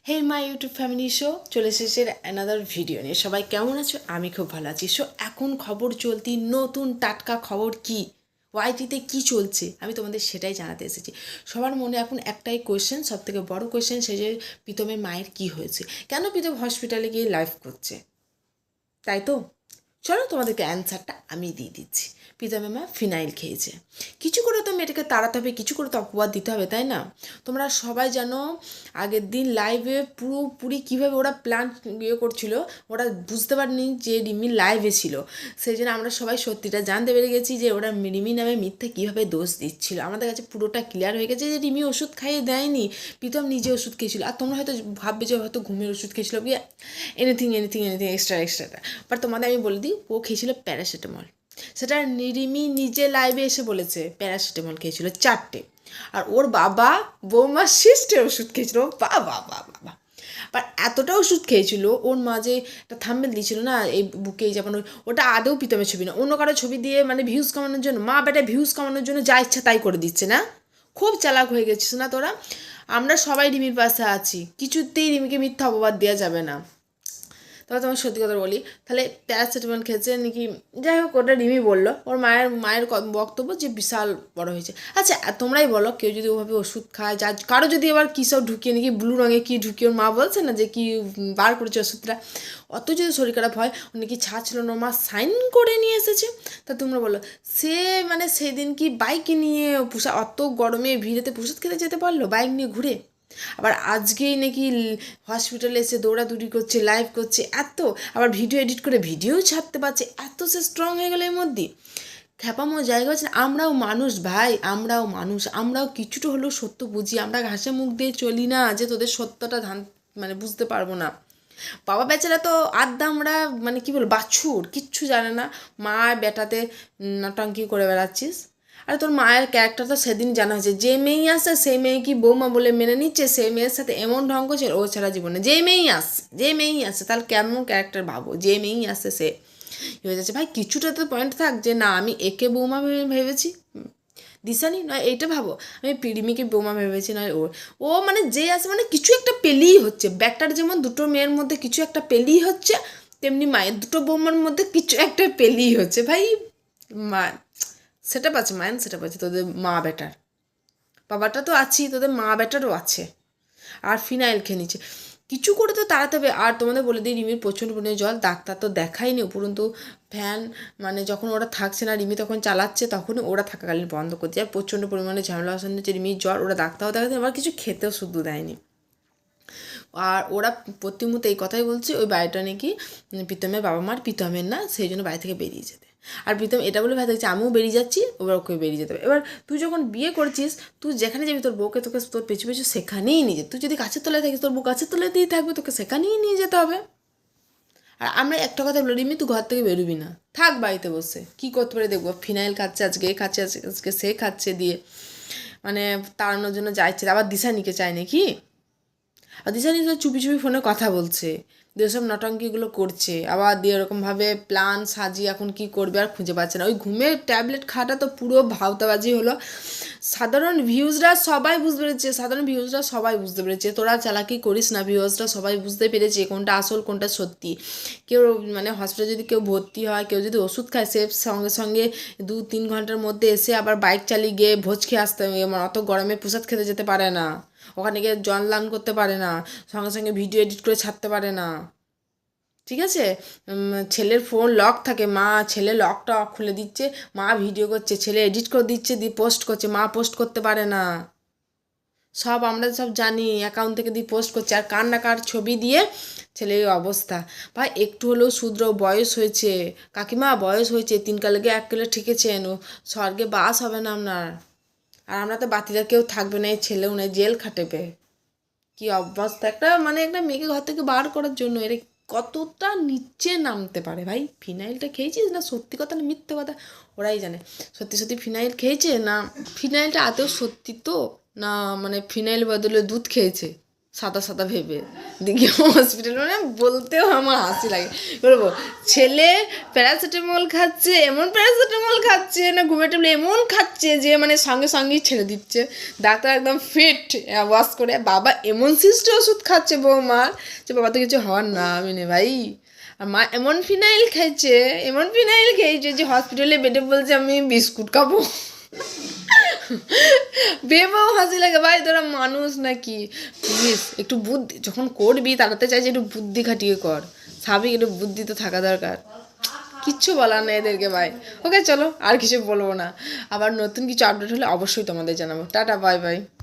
Hey my YouTube family show চলে এসেছে another video নিয়ে। সবাই কেমন আছো? আমি খুব ভালো আছি। সো এখন খবর চলতি নতুন টাটকা খবর কি, ওয়াইটিতে কি চলছে আমি তোমাদের সেটাই জানাতে এসেছি। সবার মনে এখন একটাই কোয়েশ্চেন, সবথেকে বড় কোয়েশ্চেন, সে যে প্রীতমের মায়ের কি হয়েছে, কেন প্রীতম হসপিটালে গিয়ে লাইভ করছে, তাই তো? চলো তোমাদেরকে অ্যান্সারটা আমি দিয়ে দিচ্ছি। প্রীতমের মা ফিনাইল খেয়েছে। কিছু করে তো মেয়েটাকে তাড়াতে হবে, কিছু করে তো অপবাদ দিতে হবে, তাই না? তোমরা সবাই জানো আগের দিন লাইভে পুরোপুরি কীভাবে ওরা প্ল্যান করছিল, ওরা বুঝতে পারেনি যে রিমি লাইভে ছিল। সেই জন্য আমরা সবাই সত্যিটা জানতে পেরে গেছি যে ওরা রিমি নামে মিথ্যা কীভাবে দোষ দিচ্ছিল। আমাদের কাছে পুরোটা ক্লিয়ার হয়ে গেছে যে রিমি ওষুধ খাইয়ে দেয়নি, প্রীতম নিজে ওষুধ খেয়েছিল। আর তোমরা হয়তো ভাববে যে হয়তো ঘুমের ওষুধ খেয়েছিল, এনিথিং এক্সট্রা। বাট তোমাদের আমি বলে দিই, ও খেয়েছিল প্যারাসিটামল। সেটা রিমি নিজে লাইভে এসে বলেছে প্যারাসিটামল খেয়েছিল 4টে। আর ওর বাবা বৌমা 6টে ওষুধ খেয়েছিল। বাবা বাবা, বাট এতটা ওষুধ খেয়েছিল, ওর মা যে একটা থাম্বনেল দিয়েছিল না এই বুকে, যেমন ওটা আদৌ প্রীতমের ছবি না, অন্য কারো ছবি দিয়ে মানে ভিউজ কামানোর জন্য, মা বেটা ভিউজ কামানোর জন্য যা ইচ্ছা তাই করে দিচ্ছে না? খুব চালাক হয়ে গেছিস না তোরা। আমরা সবাই রিমির পাশে আছি, কিছুতেই রিমিকে মিথ্যা অপবাদ দেওয়া যাবে না। তবে তোমার সত্যি কথা বলি, তাহলে প্যারাসিটামল খেয়েছে নাকি, যাই হোক ওটা রিমি বললো, ওর মায়ের বক্তব্য যে বিশাল বড় হয়েছে। আচ্ছা তোমরাই বলো, কেউ যদি ওভাবে ওষুধ খায়, যা কারো যদি এবার কী সব ঢুকিয়ে নাকি ব্লু রঙে কী ঢুকিয়ে, ওর মা বলছে না যে কি বার করেছে ওষুধটা, অত যদি শরীর খারাপ হয়, উনি কি ছাড়ছিল না, ওর মা সাইন করে নিয়ে এসেছে। তা তোমরা বলো, সে মানে সেদিন কি বাইক নিয়ে অত গরমে ভিড়েতে প্রসাদ খেতে যেতে পারলো বাইক নিয়ে ঘুরে? আবার আজকেই নাকি হসপিটালে এসে দৌড়াদৌড়ি করছে, লাইভ করছে, এত আবার ভিডিও এডিট করে ভিডিও ছাড়তে পারছে, এত সে স্ট্রং হয়ে গেল এর মধ্যে। খ্যাপামো জায়গা হচ্ছে না। আমরাও মানুষ ভাই, আমরাও মানুষ, আমরাও কিছুটা হলেও সত্য বুঝি। আমরা ঘাসে মুখ দিয়ে চলি না যে তোদের সত্যটা মানে বুঝতে পারবো না। বাবা বেচারা তো আড্ডা, আমরা মানে কী বলবো, বাছুর, কিচ্ছু জানে না। মা বেটাতে নটাঙ্কি করে বেড়াচ্ছিস। আর তোর মায়ের ক্যারেক্টার তো সেদিন জানা হয়েছে, যে মেয়েই আসে সেই মেয়ে কি বৌমা বলে মেনে নিচ্ছে, সেই মেয়ের সাথে এমন ঢং করছে ও ছাড়া জীবনে। যে মেয়েই আসে তাহলে কেমন ক্যারেক্টার ভাবো, যে মেয়েই আসে সে হয়ে যাচ্ছে। ভাই কিছুটা তো পয়েন্ট থাক যে না আমি একে বৌমা ভেবেছি, দিশানি নয় এইটা ভাবো, আমি পিড়িমিকে বৌমা ভেবেছি, নয় ও মানে যে আছে মানে কিছু একটা পেলেই হচ্ছে। ব্যাটার যেমন দুটো মেয়ের মধ্যে কিছু একটা পেলেই হচ্ছে, তেমনি মায়ের দুটো বৌমার মধ্যে কিছু একটা পেলেই হচ্ছে। ভাই মা সেটা পাচ্ছে, মায়ের সেটা পাচ্ছে, তোদের মা বেটার বাবাটা তো আছেই, তোদের মা বেটারও আছে। আর ফিনাইল খেয়ে নিচ্ছে, কিছু করে তো তাড়াতে হবে। আর তোমাদের বলে দিই, রিমির প্রচণ্ড পরিমাণে জল, ডাক্তার তো দেখায়নি, উপরন্তু ফ্যান মানে যখন ওরা থাকছে না, রিমি তখন চালাচ্ছে, তখনই ওরা থাকাকালীন বন্ধ করছে। আর প্রচণ্ড পরিমাণে ঝামেলা অশান্তি হচ্ছে, রিমির জ্বর, ওরা ডাক্তারও দেখাতে, আবার কিছু খেতেও শুদ্ধ দেয়নি। আর ওরা প্রতি মুহূর্তে এই কথাই বলছে ওই বাড়িটা নাকি প্রীতমের বাবা মার, প্রীতমের না, সেই জন্য বাড়ি থেকে বেরিয়ে যেতে। আর প্রীতম এটা বলে ভাই দেখছি আমিও বেরিয়ে যাচ্ছি, ওবার ওকে বেরিয়ে যেতে হবে। এবার তুই যখন বিয়ে করছিস, তুই যেখানে যাবি তোর বউকে তোকে তোর পিছু পিছু সেখানেই নিয়ে যেতে। তুই যদি গাছের তলায় থাকিস, তোর বউ গাছের তলায় দিয়ে থাকবে, তোকে সেখানেই নিয়ে যেতে হবে। আর আমরা একটা কথা বলি, রিমি তুই ঘর থেকে বেরোবি না, থাক বাড়িতে বসে, কী করতে পারে দেখবো। ফিনাইল খাচ্ছে আজকে, খাচ্ছে আজকে সে খাচ্ছে দিয়ে, মানে তাড়ানোর জন্য যাইছে। আবার দিশানিকে চায় নাকি? আর দিশানি তো চুপি চুপি ফোনে কথা বলছে, যেসব নটঙ্কিগুলো করছে, আবার দিয়ে এরকমভাবে প্ল্যান সাজিয়ে এখন কি করবে আর খুঁজে পাচ্ছে না। ওই ঘুমের ট্যাবলেট খাওয়াটা তো পুরো ভাওতাবাজি হলো। সাধারণ ভিউজরা সবাই বুঝতে পেরেছে, তোরা চালাকি করিস না, ভিউজরা সবাই বুঝতে পেরেছে কোনটা আসল কোনটা সত্যি। কেউ মানে হসপিটালে যদি কেউ ভর্তি হয়, কেউ যদি ওষুধ খায়, সে সঙ্গে সঙ্গে 2-3 ঘন্টার মধ্যে এসে আবার বাইক চালিয়ে গিয়ে ভোজ খেয়ে আসতে, অত গরমে প্রসাদ খেতে যেতে পারে না, ওখানে গিয়ে জল দান করতে পারে না, সঙ্গে সঙ্গে ভিডিও এডিট করে ছাড়তে পারে না, ঠিক আছে? ছেলের ফোন লক থাকে, মা ছেলে লকটা খুলে দিচ্ছে, মা ভিডিও করছে, ছেলে এডিট করে দিচ্ছে, দিয়ে পোস্ট করছে, মা পোস্ট করতে পারে না। সব আমরা সব জানি, অ্যাকাউন্ট থেকে দিয়ে পোস্ট করছে, আর কার না কার ছবি দিয়ে ছেলের অবস্থা। ভাই একটু হলেও শুদ্র, বয়স হয়েছে, কাকিমা বয়স হয়েছে, 3 কালেগে 1 কেলে ঠেকেছেন, ও স্বর্গে বাস হবে না আপনার। আর আমরা তো বাতিরা কেউ থাকবে না, এই ছেলেও নেই, জেল খাটেবে। কি অবস্থা, মানে একটা মেয়েকে ঘর থেকে বার করার জন্য এর কতটা নিচে নামতে পারে। ভাই ফিনাইলটা খেয়েছিস না সত্যি কথা না মিথ্যে কথা, ওরাই জানে। সত্যি সত্যি ফিনাইল খেয়েছে না ফিনাইলটা আদৌ সত্যি তো, না মানে ফিনাইল বদলে দুধ খেয়েছে, সাদা সাদা ভেবে দেখি হসপিটাল, মানে বলতেও আমার হাসি লাগে। বলবো ছেলে প্যারাসিটামল খাচ্ছে, এমন প্যারাসিটামল খাচ্ছে না ঘুমের ট্যাবলেট এমন খাচ্ছে যে মানে সঙ্গে সঙ্গেই ছেড়ে দিচ্ছে। ডাক্তার একদম ফিট ওয়াশ করে, বাবা এমন সিস্টে ওষুধ খাচ্ছে বৌমার যে বাবা তো কিছু হওয়ার নামই নেই ভাই। আর মা এমন ফিনাইল খেয়েছে, এমন ফিনাইল খেয়েছে যে হসপিটালে বেডে বলছে আমি বিস্কুট খাবো। ভেবেও হাসি লাগে, ভাই তোরা মানুষ নাকি? প্লিজ একটু বুদ্ধি যখন করবি তাড়াতে চাইছে একটু বুদ্ধি খাটিয়ে কর, স্বাভাবিক একটু বুদ্ধি তো থাকা দরকার। কিচ্ছু বলার নেই এদেরকে ভাই। ওকে চলো আর কিছু বলবো না, আবার নতুন কিছু আপডেট হলে অবশ্যই তোমাদের জানাবো। Tata, bye bye.